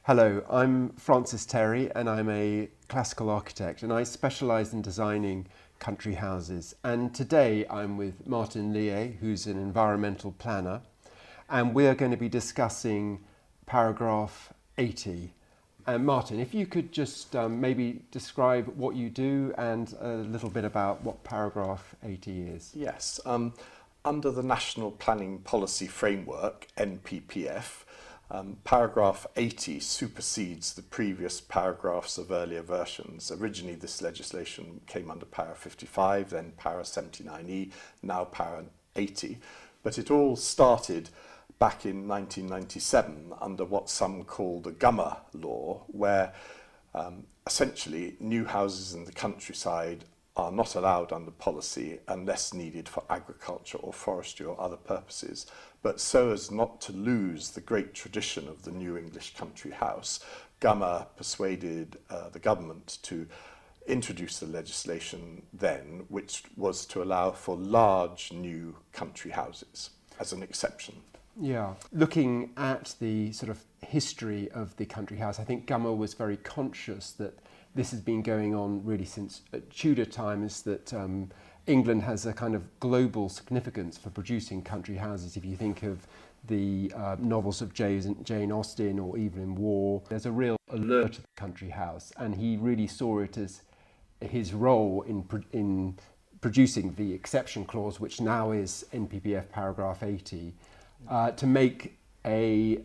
Hello, I'm Francis Terry and I'm a classical architect and I specialise in designing country houses. And today I'm with Martin Leay, who's an environmental planner, and we're going to be discussing paragraph 80. Martin, if you could just maybe describe what you do and a little bit about what paragraph 80 is. Yes, under the National Planning Policy Framework, NPPF, paragraph 80 supersedes the previous paragraphs of earlier versions. Originally this legislation came under para 55, then para 79E, now para 80, but it all started back in 1997 under what some call the Gummer law, where essentially new houses in the countryside are not allowed under policy unless needed for agriculture or forestry or other purposes, but so as not to lose the great tradition of the New English country house, Gummer persuaded the government to introduce the legislation then, which was to allow for large new country houses as an exception. Yeah, looking at the sort of history of the country house, I think Gummer was very conscious that this has been going on really since Tudor times, that England has a kind of global significance for producing country houses. If you think of the novels of Jane Austen or Evelyn Waugh, there's a real allure to the country house, and he really saw it as his role in producing the exception clause, which now is NPPF paragraph 80, to make a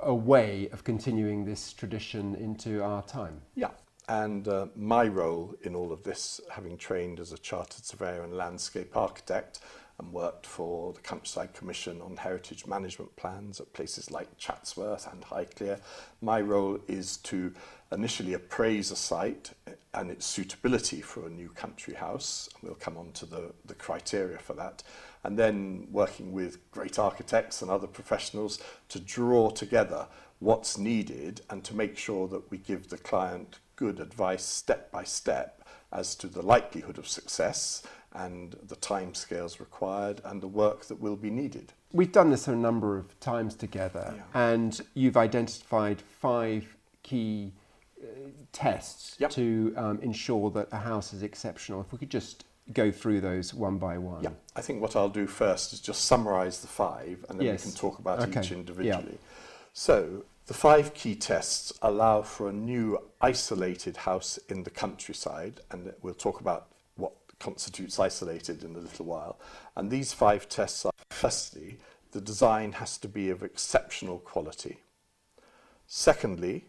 way of continuing this tradition into our time. Yeah. And my role in all of this, having trained as a chartered surveyor and landscape architect and worked for the Countryside Commission on heritage management plans at places like Chatsworth and Highclere, my role is to initially appraise a site and its suitability for a new country house. We'll come on to the criteria for that. And then working with great architects and other professionals to draw together what's needed and to make sure that we give the client good advice step by step as to the likelihood of success and the timescales required and the work that will be needed. We've done this a number of times together, and you've identified 5 key tests to ensure that a house is exceptional. If we could just go through those one by one. Yeah, I think what I'll do first is just summarise the 5 and then we can talk about each individually. So the 5 key tests allow for a new isolated house in the countryside, and we'll talk about what constitutes isolated in a little while. And these 5 tests are: firstly, the design has to be of exceptional quality. Secondly,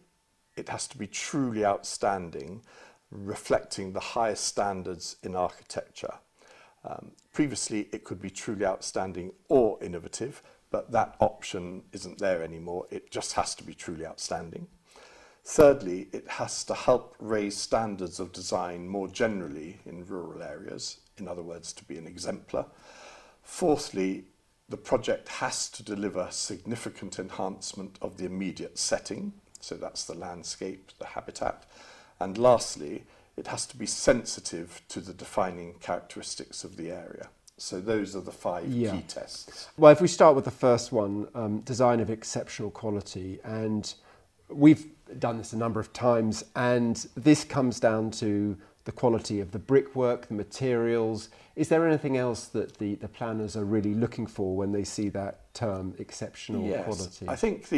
it has to be truly outstanding, reflecting the highest standards in architecture. Previously, it could be truly outstanding or innovative, but that option isn't there anymore. It just has to be truly outstanding. Thirdly, it has to help raise standards of design more generally in rural areas, in other words, to be an exemplar. Fourthly, the project has to deliver significant enhancement of the immediate setting, so that's the landscape, the habitat. And lastly, it has to be sensitive to the defining characteristics of the area. So those are the 5 key tests. Well, if we start with the first one, design of exceptional quality, and we've done this a number of times, and this comes down to the quality of the brickwork, the materials. Is there anything else that the planners are really looking for when they see that term, exceptional quality? I think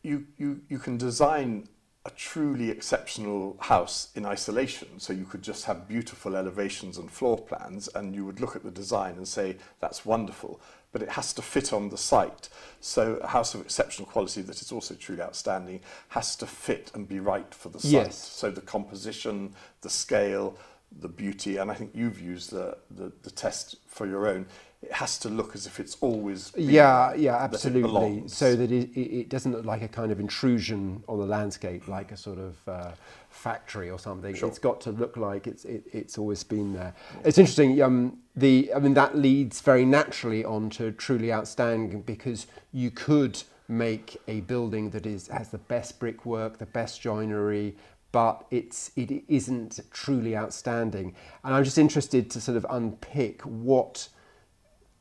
you can design a truly exceptional house in isolation. So you could just have beautiful elevations and floor plans and you would look at the design and say, that's wonderful, but it has to fit on the site. So a house of exceptional quality that is also truly outstanding has to fit and be right for the site. Yes. So the composition, the scale, the beauty, and I think you've used the test for your own. It has to look as if it's always been absolutely. So that it doesn't look like a kind of intrusion on the landscape, like a sort of factory or something. Sure. It's got to look like it's always been there. It's interesting. That leads very naturally on to truly outstanding, because you could make a building that has the best brickwork, the best joinery, but it isn't truly outstanding. And I'm just interested to sort of unpick what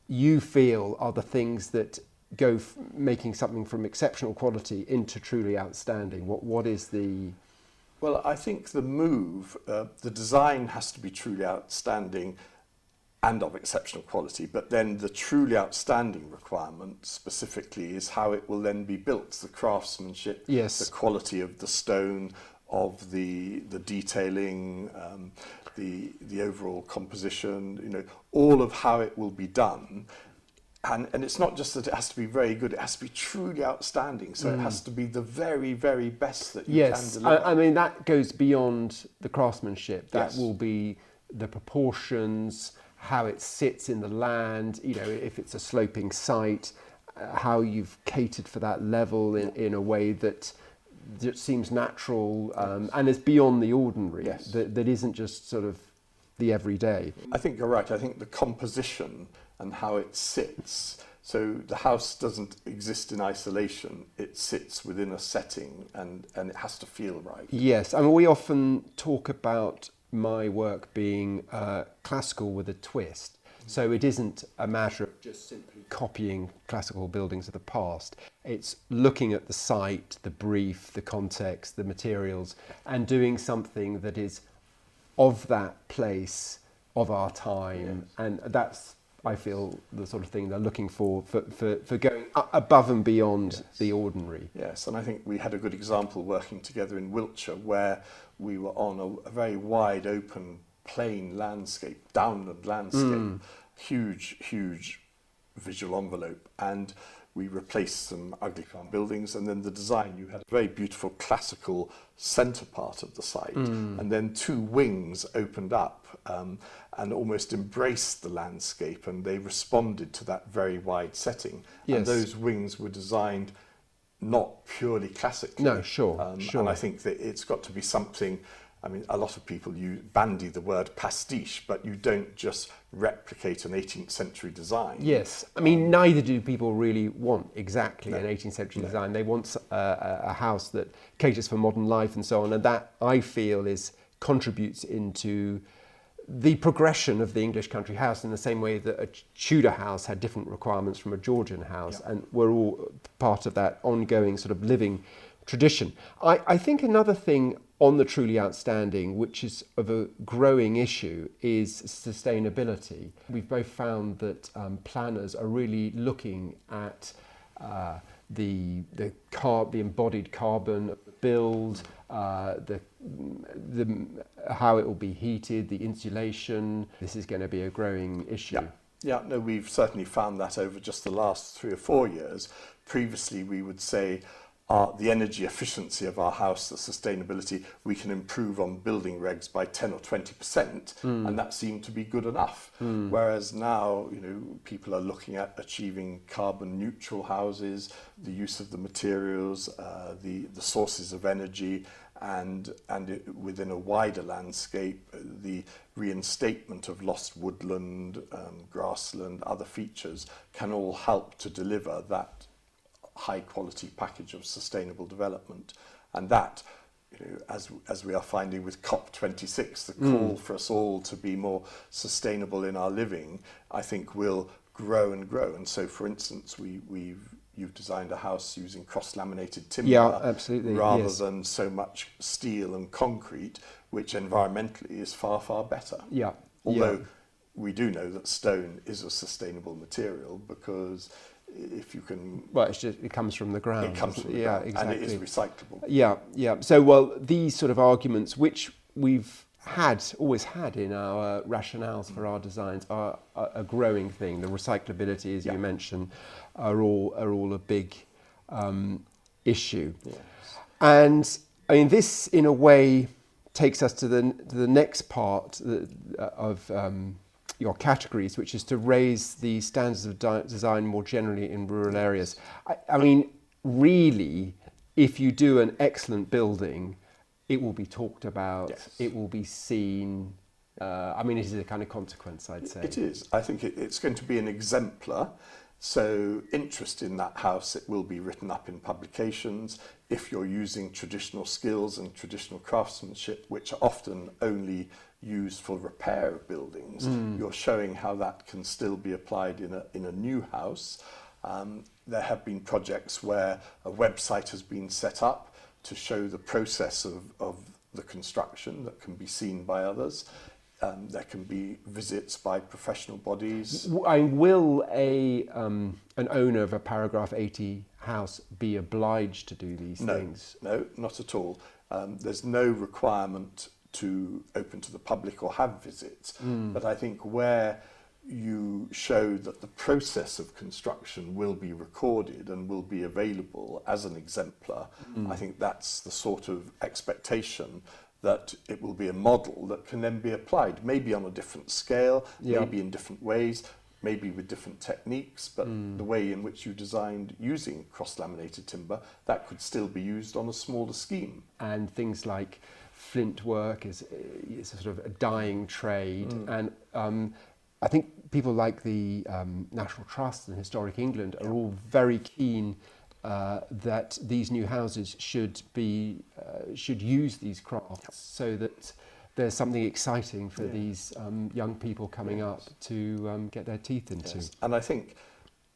you feel are the things that go making something from exceptional quality into truly outstanding? What is the... Well, I think the move, the design has to be truly outstanding and of exceptional quality, but then the truly outstanding requirement specifically is how it will then be built, the craftsmanship, yes, the quality of the stone, of the detailing, the overall composition, you know, all of how it will be done. And it's not just that it has to be very good, it has to be truly outstanding. So it has to be the very, very best that you can deliver. I mean, that goes beyond the craftsmanship. That Yes. will be the proportions, how it sits in the land, you know, if it's a sloping site, how you've catered for that level in a way that seems natural, and is beyond the ordinary, Yes. that isn't just sort of the everyday. I think you're right. I think the composition and how it sits. So the house doesn't exist in isolation. It sits within a setting and it has to feel right. Yes, I mean, we often talk about my work being classical with a twist. So it isn't a matter of just simply copying classical buildings of the past. It's looking at the site, the brief, the context, the materials, and doing something that is of that place, of our time. Yes. And that's, I feel, the sort of thing they're looking for going above and beyond yes. the ordinary. Yes, and I think we had a good example working together in Wiltshire where we were on a very wide open plain landscape, downland landscape, huge visual envelope, and we replaced some ugly farm buildings, and then the design, you had a very beautiful classical centre part of the site, and then two wings opened up and almost embraced the landscape, and they responded to that very wide setting. Yes. And those wings were designed not purely classically. No, sure. And I think that it's got to be something. I mean, a lot of people bandy the word pastiche, but you don't just replicate an 18th century design. Yes, I mean, neither do people really want exactly an 18th century design. They want a house that caters for modern life and so on, and that, I feel, contributes into the progression of the English country house in the same way that a Tudor house had different requirements from a Georgian house, and we're all part of that ongoing sort of living tradition. I think another thing on the truly outstanding, which is of a growing issue, is sustainability. We've both found that planners are really looking at the embodied carbon of the build, how it will be heated, the insulation. This is going to be a growing issue. Yeah, no, we've certainly found that over just the last 3 or 4 years. Previously, we would say the energy efficiency of our house, the sustainability, we can improve on building regs by 10 or 20%, and that seemed to be good enough. Whereas now, you know, people are looking at achieving carbon neutral houses, the use of the materials, the sources of energy, and within a wider landscape, the reinstatement of lost woodland, grassland, other features can all help to deliver that high quality package of sustainable development. And that, you know, as we are finding with COP26, the call for us all to be more sustainable in our living, I think will grow and grow. And so, for instance, you've designed a house using cross-laminated timber, absolutely, rather than so much steel and concrete, which environmentally is far, far better. Although we do know that stone is a sustainable material, because if you can... Well, it comes from the ground. It comes from the ground, exactly. And it is recyclable. So, well, these sort of arguments, which we've always had in our rationales for our designs, are a growing thing. The recyclability, as you mentioned, are all a big issue. Yes. And, I mean, this, in a way, takes us to the next part of your categories, which is to raise the standards of design more generally in rural areas. I mean, really, if you do an excellent building, it will be talked about, it will be seen. I mean, it is a kind of consequence, I'd say. It is. I think it's going to be an exemplar. So interest in that house, it will be written up in publications. If you're using traditional skills and traditional craftsmanship, which are often only used for repair of buildings, you're showing how that can still be applied in a new house. There have been projects where a website has been set up to show the process of the construction that can be seen by others. There can be visits by professional bodies. Will an owner of a paragraph 80 house be obliged to do these things? No, not at all. There's no requirement to open to the public or have visits. But I think where you show that the process of construction will be recorded and will be available as an exemplar, I think that's the sort of expectation that it will be a model that can then be applied, maybe on a different scale, maybe in different ways, maybe with different techniques, but the way in which you designed using cross-laminated timber, that could still be used on a smaller scheme. And things like flint work is a sort of a dying trade, and I think people like the National Trust and Historic England are all very keen that these new houses should use these crafts, so that there's something exciting for these young people coming up to get their teeth into. And I think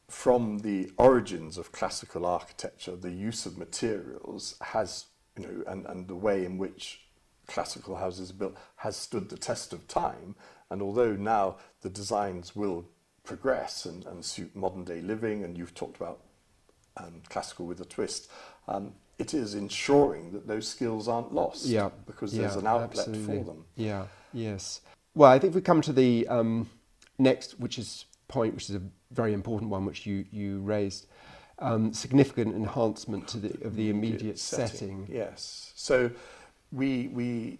from the origins of classical architecture, the use of materials has, and the way in which classical houses are built has stood the test of time. And although now the designs will progress and suit modern day living, and you've talked about classical with a twist, it is ensuring that those skills aren't lost, because there's an outlet for them. Yes. Well, I think we come to the next, which is a very important one, which you raised, significant enhancement of the immediate setting. Yes. So we've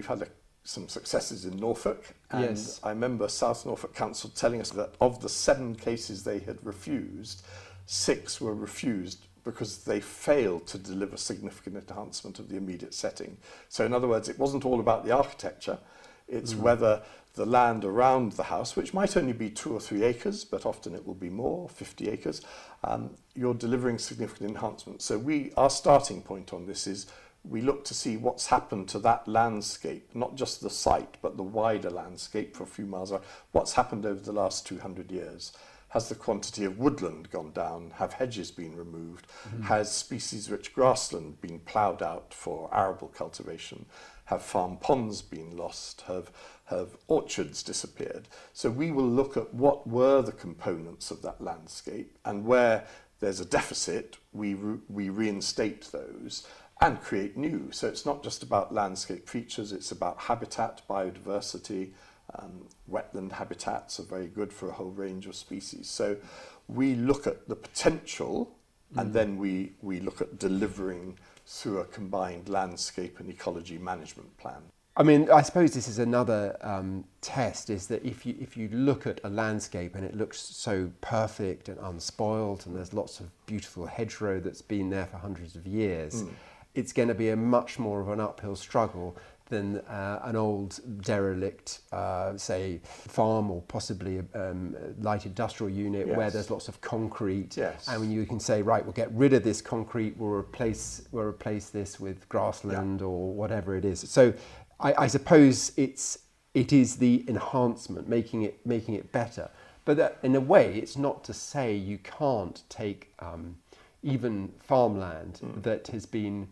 had some successes in Norfolk, and I remember South Norfolk Council telling us that of the 7 cases they had refused, 6 were refused because they failed to deliver significant enhancement of the immediate setting. So in other words, it wasn't all about the architecture, it's whether the land around the house, which might only be 2 or 3 acres, but often it will be more, 50 acres, you're delivering significant enhancement. So our starting point on this is we look to see what's happened to that landscape, not just the site, but the wider landscape for a few miles away. What's happened over the last 200 years? Has the quantity of woodland gone down? Have hedges been removed? Has species-rich grassland been ploughed out for arable cultivation? Have farm ponds been lost? Have orchards disappeared? So we will look at what were the components of that landscape, and where there's a deficit, we reinstate those and create new. So it's not just about landscape features, it's about habitat, biodiversity. Wetland habitats are very good for a whole range of species. So we look at the potential, and then we look at delivering through a combined landscape and ecology management plan. I mean, I suppose this is another test, is that if you look at a landscape and it looks so perfect and unspoiled, and there's lots of beautiful hedgerow that's been there for hundreds of years, it's going to be a much more of an uphill struggle than an old derelict, say, farm, or possibly a light industrial unit where there's lots of concrete. And when you can say, right, we'll get rid of this concrete, we'll replace this with grassland or whatever it is. So I suppose it is the enhancement, making it better. But that, in a way, it's not to say you can't take even farmland that has been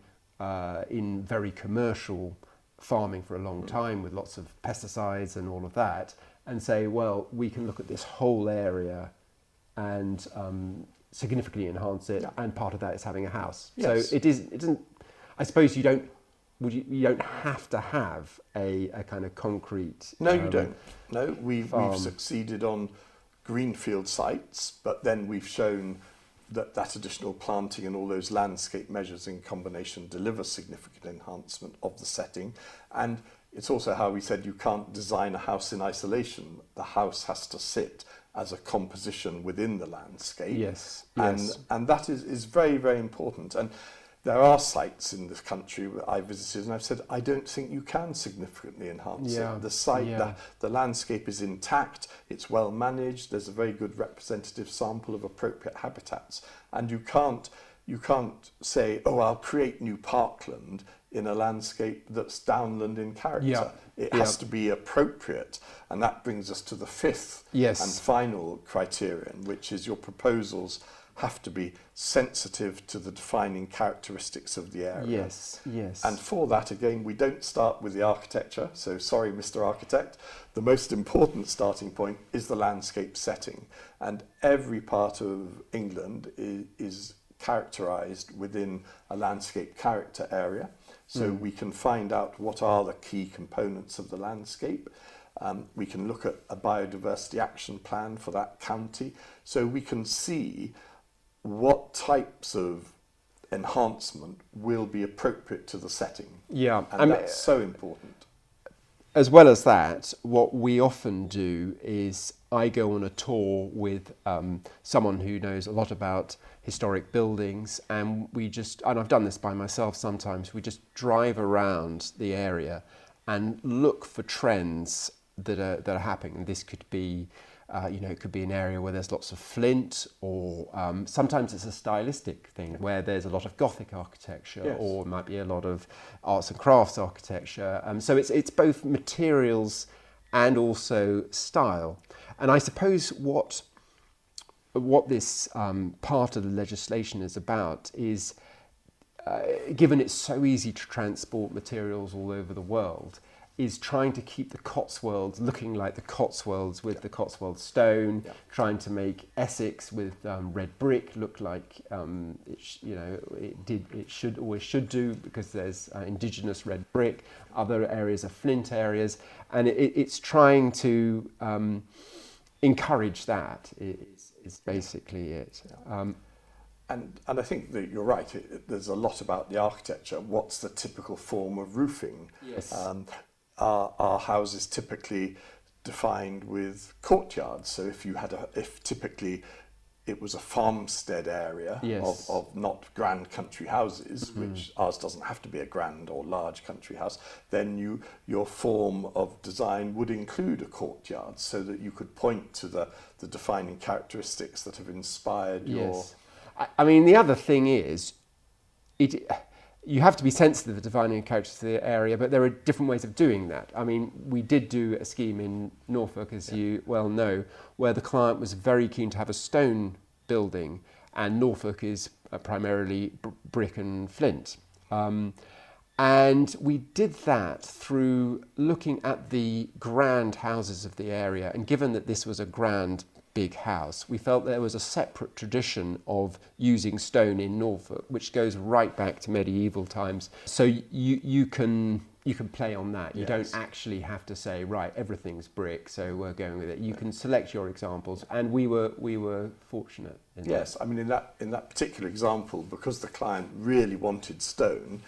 in very commercial farming for a long time with lots of pesticides and all of that, and say, well, we can look at this whole area and significantly enhance it, and part of that is having a house. So it isn't. I suppose you don't have to have a kind of concrete. No, you don't. No, we've succeeded on greenfield sites, but then we've shown that additional planting and all those landscape measures in combination deliver significant enhancement of the setting. And it's also how we said you can't design a house in isolation. The house has to sit as a composition within the landscape. And that is very, very important. And there are sites in this country that I visited, and I've said, I don't think you can significantly enhance it. The site, the landscape is intact, it's well managed, there's a very good representative sample of appropriate habitats. And you can't say, oh, I'll create new parkland in a landscape that's downland in character. Yeah. It has to be appropriate, and that brings us to the fifth and final criterion, which is your proposals have to be sensitive to the defining characteristics of the area. Yes, yes. And for that, again, we don't start with the architecture, so sorry, Mr. Architect. The most important starting point is the landscape setting, and every part of England is characterised within a landscape character area. So we can find out what are the key components of the landscape. We can look at a biodiversity action plan for that county, so we can see what types of enhancement will be appropriate to the setting. Yeah, and that's so important. As well as that, what we often do is I go on a tour with someone who knows a lot about historic buildings, and I've done this by myself sometimes, we just drive around the area and look for trends that are happening. And this could be it could be an area where there's lots of flint, or sometimes it's a stylistic thing where there's a lot of Gothic architecture, or it might be a lot of arts and crafts architecture. So it's both materials and also style. And I suppose what this part of the legislation is about is, given it's so easy to transport materials all over the world, is trying to keep the Cotswolds looking like the Cotswolds with the Cotswold stone, trying to make Essex with red brick look like it should do, because there's indigenous red brick. Other areas are flint areas, and it's trying to encourage that. Is basically it. And I think that you're right. There's a lot about the architecture. What's the typical form of roofing? Yes. Are houses typically defined with courtyards? So if typically it was a farmstead area of not grand country houses, which ours doesn't have to be a grand or large country house, then your form of design would include a courtyard, so that you could point to the defining characteristics that have inspired your... I mean, the other thing is, you have to be sensitive to the defining characteristics of the area, but there are different ways of doing that. I mean, we did do a scheme in Norfolk, as you well know, where the client was very keen to have a stone building, and Norfolk is primarily brick and flint. And we did that through looking at the grand houses of the area, and given that this was a grand big house, we felt there was a separate tradition of using stone in Norfolk, which goes right back to medieval times. So you can play on that. You don't actually have to say, right, everything's brick, so we're going with it. You can select your examples, and we were fortunate in that. I mean, in that particular example, because the client really wanted stone,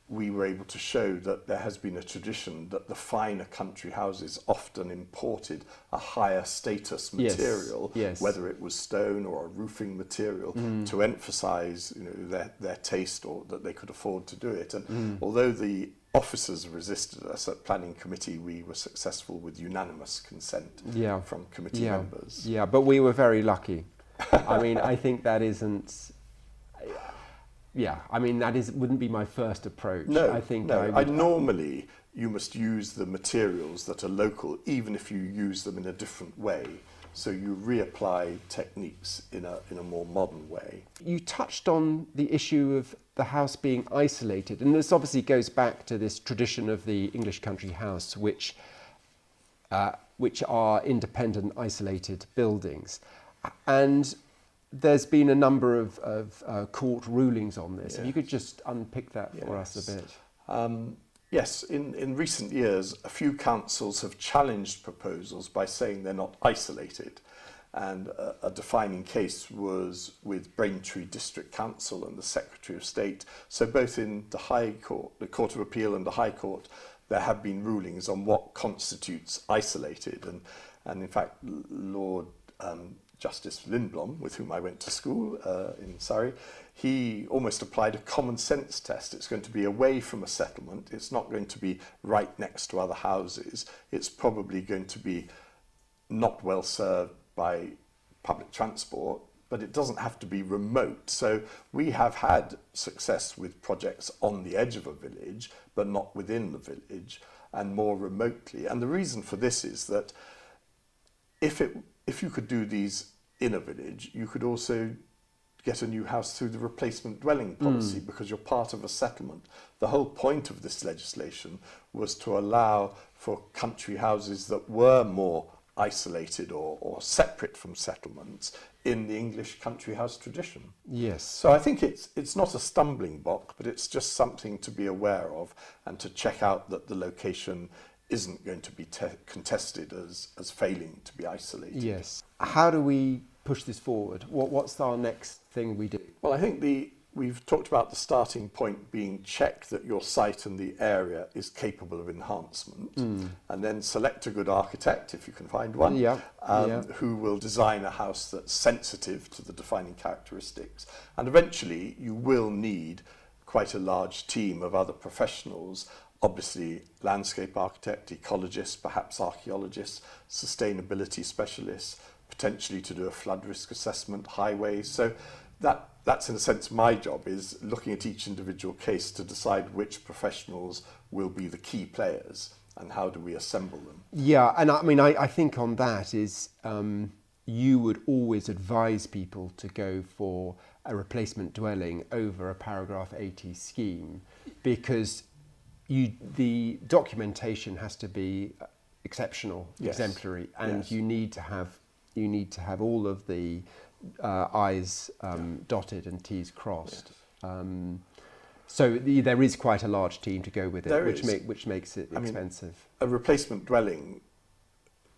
we were able to show that there has been a tradition that the finer country houses often imported a higher status material, whether it was stone or a roofing material, to emphasise their taste, or that they could afford to do it. And although the officers resisted us at planning committee, we were successful with unanimous consent from committee members. Yeah, but we were very lucky. I mean, I think that isn't... I mean, wouldn't be my first approach. Normally, you must use the materials that are local, even if you use them in a different way. So you reapply techniques in a more modern way. You touched on the issue of the house being isolated, and this obviously goes back to this tradition of the English country house, which are independent, isolated buildings. And there's been a number of court rulings on this. If you could just unpick that for us a bit. Yes, in recent years, a few councils have challenged proposals by saying they're not isolated. And a defining case was with Braintree District Council and the Secretary of State. So both in the High Court, the Court of Appeal and the High Court, there have been rulings on what constitutes isolated. And in fact, Lord Justice Lindblom, with whom I went to school in Surrey, he almost applied a common sense test. It's going to be away from a settlement. It's not going to be right next to other houses. It's probably going to be not well served by public transport, but it doesn't have to be remote. So we have had success with projects on the edge of a village, but not within the village, and more remotely. And the reason for this is that if you could do these in a village, you could also get a new house through the replacement dwelling policy because you're part of a settlement. The whole point of this legislation was to allow for country houses that were more isolated or separate from settlements in the English country house tradition. Yes. So I think it's not a stumbling block, but it's just something to be aware of and to check out that the location isn't going to be contested as failing to be isolated. Yes. How do we push this forward? What's our next thing we do? Well, I think we've talked about the starting point being check that your site and the area is capable of enhancement, and then select a good architect, if you can find one, who will design a house that's sensitive to the defining characteristics. And eventually you will need quite a large team of other professionals, obviously landscape architect, ecologists, perhaps archaeologists, sustainability specialists, potentially to do a flood risk assessment, highways. So that's in a sense my job, is looking at each individual case to decide which professionals will be the key players and how do we assemble them. Yeah, and I mean, I think on that is you would always advise people to go for a replacement dwelling over a paragraph 80 scheme, because the documentation has to be exceptional, exemplary, and you need to have all of the I's dotted and T's crossed. So there is quite a large team to go with it, which makes it expensive. A replacement dwelling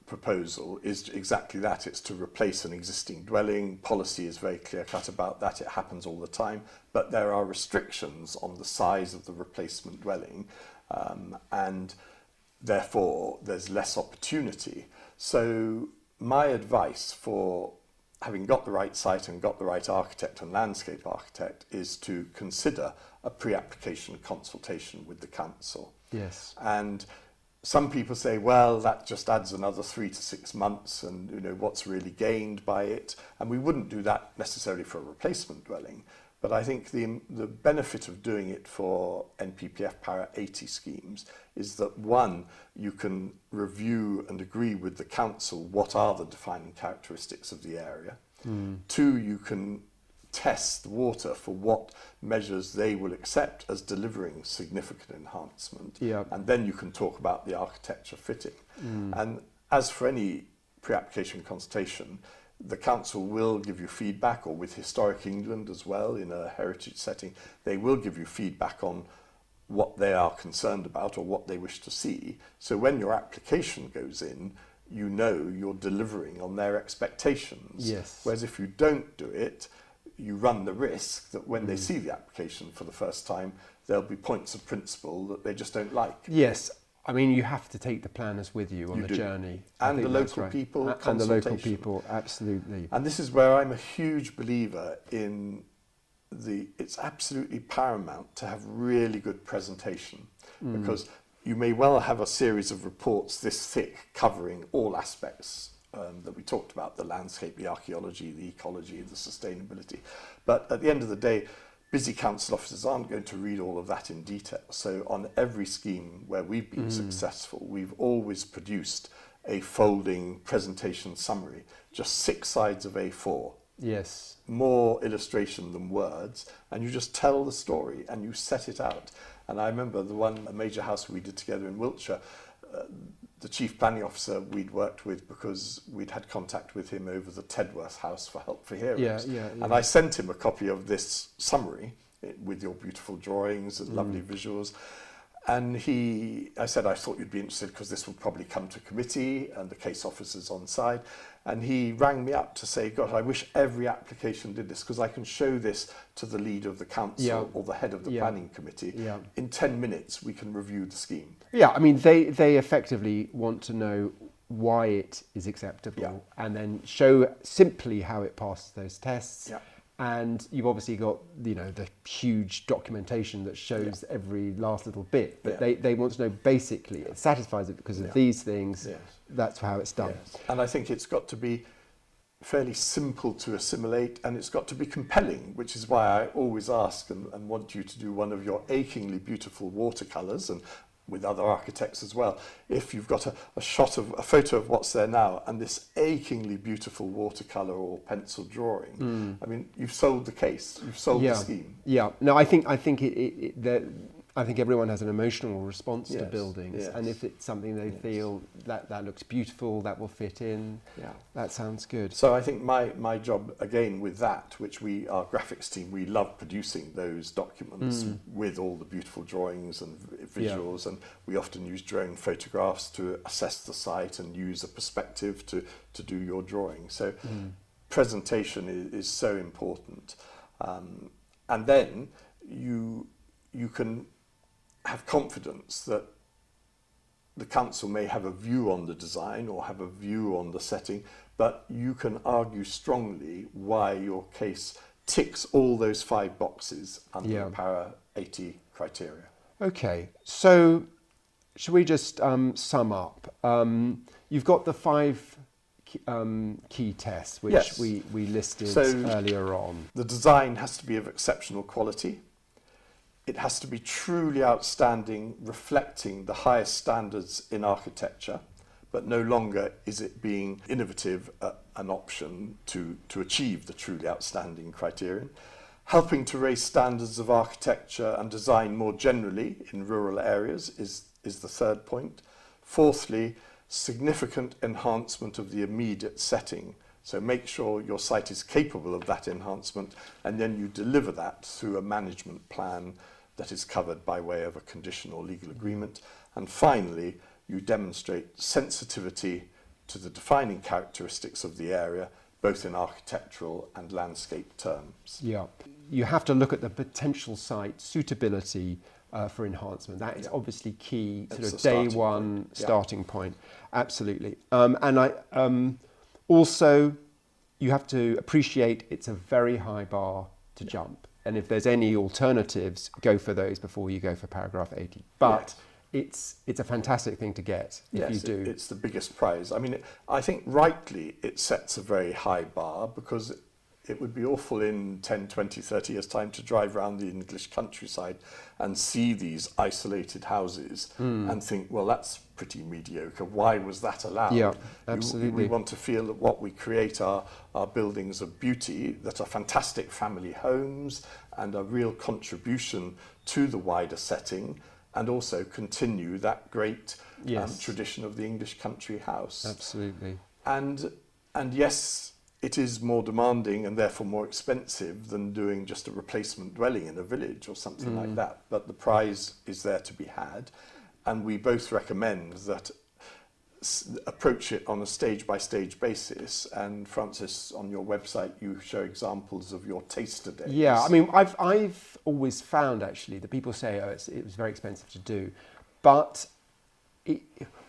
proposal is exactly that. It's to replace an existing dwelling. Policy is very clear-cut about that. It happens all the time. But there are restrictions on the size of the replacement dwelling, and therefore there's less opportunity. So my advice for having got the right site and got the right architect and landscape architect is to consider a pre-application consultation with the council. Yes. And some people say, well, that just adds another 3 to 6 months, and what's really gained by it. And we wouldn't do that necessarily for a replacement dwelling. But I think the benefit of doing it for NPPF Para 80 schemes is that, one, you can review and agree with the council what are the defining characteristics of the area. Two, you can test the water for what measures they will accept as delivering significant enhancement. And then you can talk about the architecture fitting. And as for any pre-application consultation, the council will give you feedback, or with Historic England as well, in a heritage setting, they will give you feedback on what they are concerned about or what they wish to see. So when your application goes in, you're delivering on their expectations. Yes. Whereas if you don't do it, you run the risk that when they see the application for the first time, there'll be points of principle that they just don't like. Yes. I mean, you have to take the planners with you on the journey. And the local people, and the local people, absolutely. And this is where I'm a huge believer in it's absolutely paramount to have really good presentation, because you may well have a series of reports this thick covering all aspects that we talked about, the landscape, the archaeology, the ecology, the sustainability. But at the end of the day, busy council officers aren't going to read all of that in detail. So on every scheme where we've been successful, we've always produced a folding presentation summary, just 6 sides of A4. Yes. More illustration than words, and you just tell the story and you set it out. And I remember a major house we did together in Wiltshire, the chief planning officer we'd worked with because we'd had contact with him over the Tedworth House for Help for Heroes. And I sent him a copy of this summary with your beautiful drawings and lovely visuals. And I said, I thought you'd be interested because this will probably come to committee and the case officer's on side. And he rang me up to say, God, I wish every application did this, because I can show this to the leader of the council or the head of the planning committee. In 10 minutes, we can review the scheme. Yeah, I mean, they effectively want to know why it is acceptable and then show simply how it passes those tests. And you've obviously got, the huge documentation that shows every last little bit, but they want to know basically it satisfies it because of these things. That's how it's done. And I think it's got to be fairly simple to assimilate, and it's got to be compelling, which is why I always ask and want you to do one of your achingly beautiful watercolours, and with other architects as well. If you've got a photo of what's there now and this achingly beautiful watercolour or pencil drawing, I mean, you've sold the case, you've sold the scheme. Yeah. No, I think I think everyone has an emotional response to buildings, and if it's something they feel that looks beautiful, that will fit in, that sounds good. So I think my job, again, with that, which our graphics team, we love producing those documents with all the beautiful drawings and visuals, and we often use drone photographs to assess the site and use a perspective to do your drawing. So presentation is so important. And then you can have confidence that the council may have a view on the design or have a view on the setting, but you can argue strongly why your case ticks all those 5 boxes under the Para 80 criteria. Okay, so should we just sum up? You've got the 5 key tests, which we listed earlier on. The design has to be of exceptional quality. It has to be truly outstanding, reflecting the highest standards in architecture, but no longer is it being innovative an option to achieve the truly outstanding criterion. Helping to raise standards of architecture and design more generally in rural areas is the third point. Fourthly, significant enhancement of the immediate setting. So make sure your site is capable of that enhancement, and then you deliver that through a management plan that is covered by way of a conditional legal agreement. And finally, you demonstrate sensitivity to the defining characteristics of the area, both in architectural and landscape terms. Yeah, you have to look at the potential site suitability for enhancement. That is obviously key, sort of day one starting point. Absolutely. And also, you have to appreciate it's a very high bar to jump. And if there's any alternatives, go for those before you go for paragraph 80. But it's a fantastic thing to get if you do. It's the biggest prize. I mean, I think rightly it sets a very high bar, because it would be awful in 10, 20, 30 years' time to drive around the English countryside and see these isolated houses and think, well, that's pretty mediocre. Why was that allowed? Yeah, absolutely. We want to feel that what we create are buildings of beauty that are fantastic family homes and a real contribution to the wider setting, and also continue that great tradition of the English country house. Absolutely. And yes, it is more demanding and therefore more expensive than doing just a replacement dwelling in a village or something like that. But the prize is there to be had. And we both recommend that approach it on a stage-by-stage basis. And Francis, on your website, you show examples of your taster days. Yeah, I mean, I've always found, actually, that people say, oh, it was very expensive to do. But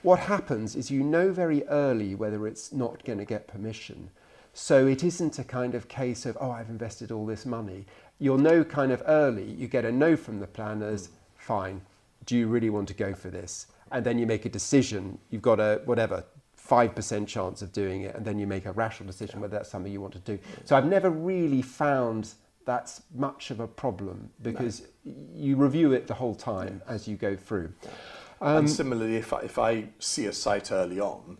what happens is you know very early whether it's not going to get permission. So it isn't a kind of case of, oh, I've invested all this money. You'll know kind of early, you get a no from the planners, fine, do you really want to go for this? And then you make a decision, you've got a, 5% chance of doing it, and then you make a rational decision whether that's something you want to do. So I've never really found that's much of a problem, because you review it the whole time as you go through. And similarly, if I see a site early on,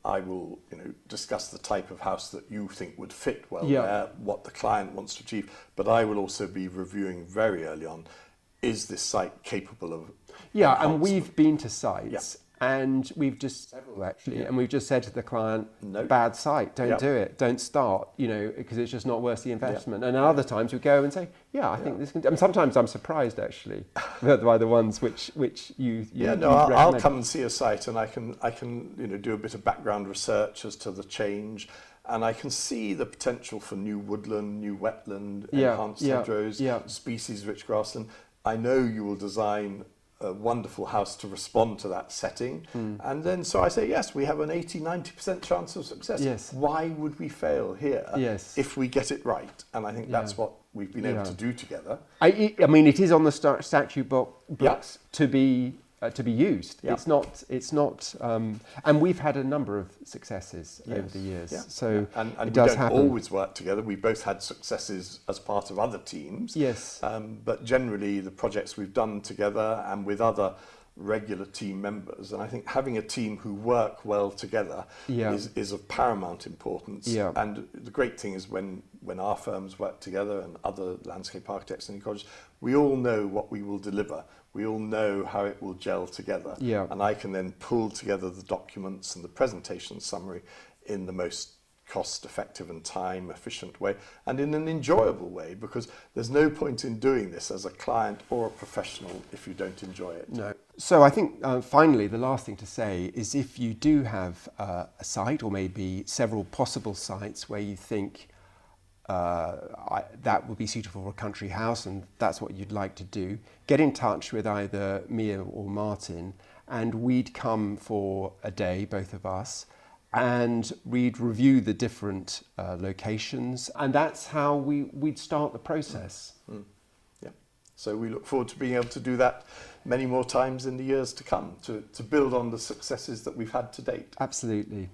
I will discuss the type of house that you think would fit well there, what the client wants to achieve, but I will also be reviewing very early on, is this site capable of and we've been to sites and we've just and we've just said to the client, bad site, don't do it, don't start, because it's just not worth the investment. And other times we go and say, I think this can, and sometimes I'm surprised actually by the ones which you I'll come and see a site, and I can do a bit of background research as to the change, and I can see the potential for new woodland, new wetland, enhanced hedgerows, species-rich grassland. I know you will design a wonderful house to respond to that setting. And then so I say, yes, we have an 80-90% chance of success. Yes. Why would we fail here if we get it right? And I think that's what we've been able to do together. I mean, it is on the statute books to be to be used. Yeah. It's not, and we've had a number of successes over the years. Yeah. So and it we does don't happen. always work together. We both had successes as part of other teams. Yes. But generally, the projects we've done together and with other regular team members, and I think having a team who work well together is of paramount importance. Yeah. And the great thing is when our firms work together and other landscape architects and ecologists, we all know what we will deliver. We all know how it will gel together. Yeah. And I can then pull together the documents and the presentation summary in the most cost-effective and time-efficient way, and in an enjoyable way, because there's no point in doing this as a client or a professional if you don't enjoy it. No. So I think finally the last thing to say is if you do have a site or maybe several possible sites where you think that would be suitable for a country house and that's what you'd like to do, get in touch with either me or Martin, and we'd come for a day, both of us, and we'd review the different locations, and that's how we'd start the process. Yeah. So we look forward to being able to do that many more times in the years to come, to build on the successes that we've had to date. Absolutely.